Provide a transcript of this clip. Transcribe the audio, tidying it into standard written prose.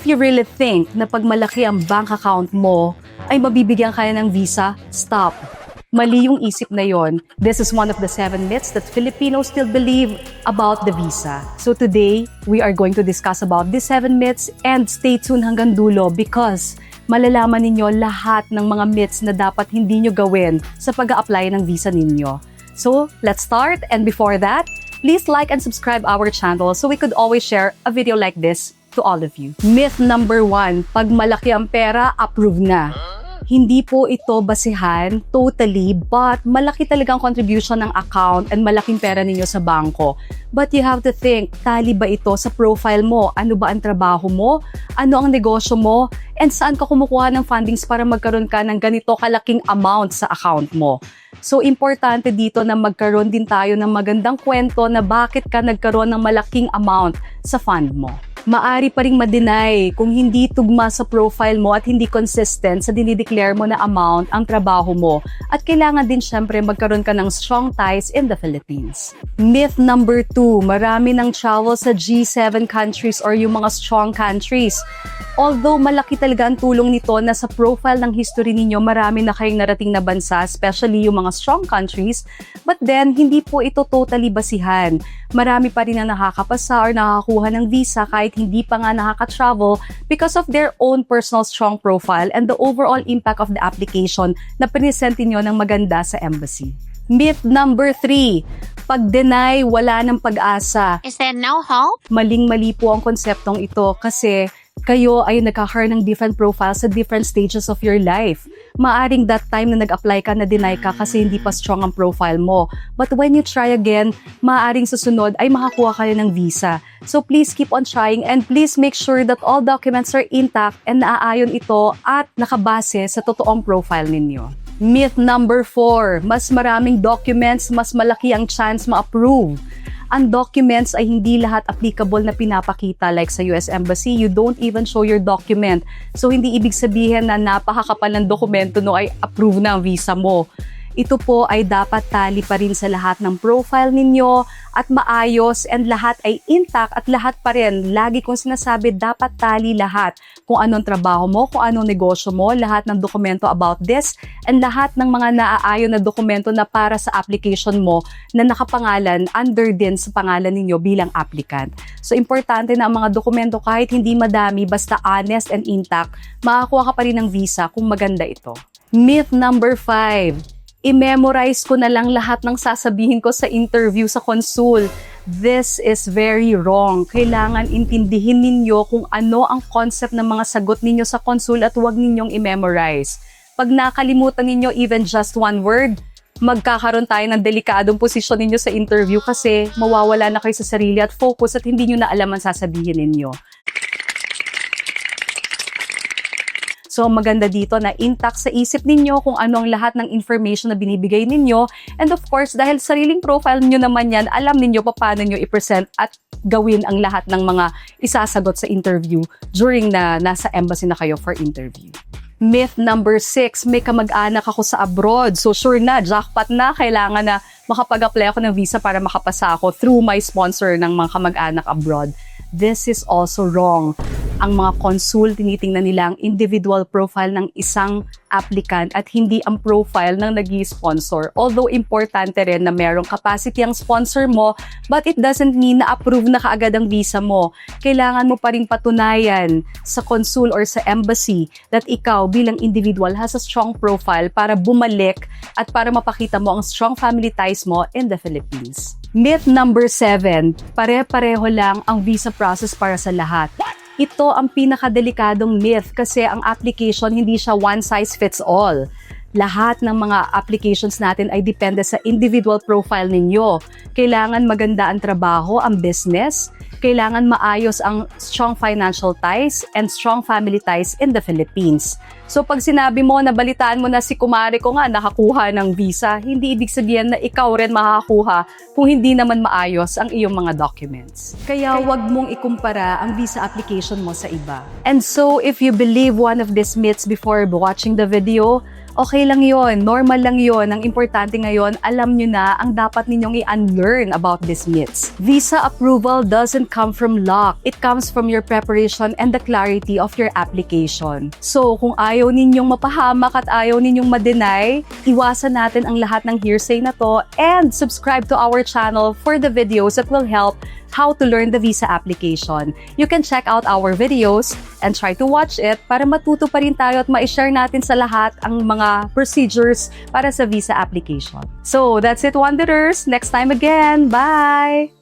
If you really think na pag malaki ang bank account mo, ay mabibigyan ka ng visa, stop. Mali yung isip na yon. This is one of the 7 myths that Filipinos still believe about the visa. So today, we are going to discuss about these 7 myths and stay tuned hanggang dulo because malalaman ninyo lahat ng mga myths na dapat hindi nyo gawin sa pag-a-apply ng visa ninyo. So, let's start. And before that, please like and subscribe our channel so we could always share a video like this to all of you. Myth number 1, pag malaki ang pera, approve na. Hindi po ito basihan totally, but malaki talagang contribution ng account and malaking pera ninyo sa bangko. But you have to think, tali ba ito sa profile mo? Ano ba ang trabaho mo? Ano ang negosyo mo? And saan ka kumukuha ng fundings para magkaroon ka ng ganito kalaking amount sa account mo? So, importante dito na magkaroon din tayo ng magandang kwento na bakit ka nagkaroon ng malaking amount sa fund mo. Maari pa ring ma-deny kung hindi tugma sa profile mo at hindi consistent sa dinideclare mo na amount ang trabaho mo. At kailangan din syempre magkaroon ka ng strong ties in the Philippines. Myth number 2, marami ng travel sa G7 countries or yung mga strong countries. Although malaki talaga ang tulong nito na sa profile ng history ninyo, marami na kayong narating na bansa, especially yung mga strong countries. But then, hindi po ito totally basihan. Marami pa rin na nakakapasa or nakakakuha ng visa kahit hindi pa nga nakaka-travel because of their own personal strong profile and the overall impact of the application na present nyo ng maganda sa embassy. Myth number 3, pag-deny, wala ng pag-asa. Is there no hope? Maling-mali po ang konseptong ito kasi kayo ay nagkakaroon ng different profiles sa different stages of your life. Maaring that time na nag-apply ka, na-deny ka kasi hindi pa strong ang profile mo. But when you try again, maaring susunod ay makakuha ka ng visa. So please keep on trying and please make sure that all documents are intact and naaayon ito at nakabase sa totoong profile ninyo. Myth number 4, mas maraming documents, mas malaki ang chance ma-approve. Ang documents ay hindi lahat applicable na pinapakita. Like sa US Embassy, you don't even show your document. So, hindi ibig sabihin na napakakapal ng dokumento no ay approve na ang visa mo. Ito po ay dapat tali pa rin sa lahat ng profile ninyo at maayos and lahat ay intact at lahat pa rin. Lagi kong sinasabi, dapat tali lahat. Kung anong trabaho mo, kung anong negosyo mo, lahat ng dokumento about this and lahat ng mga naaayon na dokumento na para sa application mo na nakapangalan under din sa pangalan ninyo bilang applicant. So, importante na ang mga dokumento kahit hindi madami, basta honest and intact, makakuha ka pa rin ng visa kung maganda ito. Myth number 5, i-memorize ko na lang lahat ng sasabihin ko sa interview sa consul. This is very wrong. Kailangan intindihin ninyo kung ano ang concept ng mga sagot ninyo sa consul at huwag ninyong i-memorize. Pag nakalimutan ninyo even just one word, magkakaroon tayo ng delikadong posisyon ninyo sa interview kasi mawawala na kayo sa sarili at focus at hindi nyo na alam ang sasabihin ninyo. So, maganda dito na intact sa isip ninyo kung ano ang lahat ng information na binibigay ninyo. And of course, dahil sariling profile nyo naman yan, alam ninyo paano nyo i-present at gawin ang lahat ng mga isasagot sa interview during na nasa embassy na kayo for interview. Myth number 6, may kamag-anak ako sa abroad. So sure na, jackpot na, kailangan na makapag-apply ako ng visa para makapasa ako through my sponsor ng mga kamag-anak abroad. This is also wrong. Ang mga consul, tinitingnan nila ang individual profile ng isang applicant at hindi ang profile ng nag-i-sponsor. Although importante rin na merong capacity ang sponsor mo, but it doesn't mean na approve na kaagad ang visa mo. Kailangan mo pa rin patunayan sa consul or sa embassy that ikaw bilang individual has a strong profile para bumalik at para mapakita mo ang strong family ties mo in the Philippines. Myth number 7, pare-pareho lang ang visa process para sa lahat. Ito ang pinakadelikadong myth kasi ang application hindi siya one size fits all. Lahat ng mga applications natin ay depende sa individual profile ninyo. Kailangan maganda ang trabaho, ang business. Kailangan maayos ang strong financial ties and strong family ties in the Philippines. So pag sinabi mo, nabalitaan mo na si kumare ko nga nakakuha ng visa, hindi ibig sabihin na ikaw rin makakakuha kung hindi naman maayos ang iyong mga documents. Kaya wag mong ikumpara ang visa application mo sa iba. And so if you believe one of these myths before watching the video, okay lang yon, normal lang yon. Ang importante ngayon, alam nyo na ang dapat ninyong i-unlearn about these myths. Visa approval doesn't come from luck. It comes from your preparation and the clarity of your application. So, kung ayaw ninyong mapahamak at ayaw ninyong ma-deny, iwasan natin ang lahat ng hearsay na to and subscribe to our channel for the videos that will help how to learn the visa application. You can check out our videos and try to watch it para matuto pa rin tayo at ma-share natin sa lahat ang mga procedures para sa visa application. So, that's it, Wanderers. Next time again. Bye!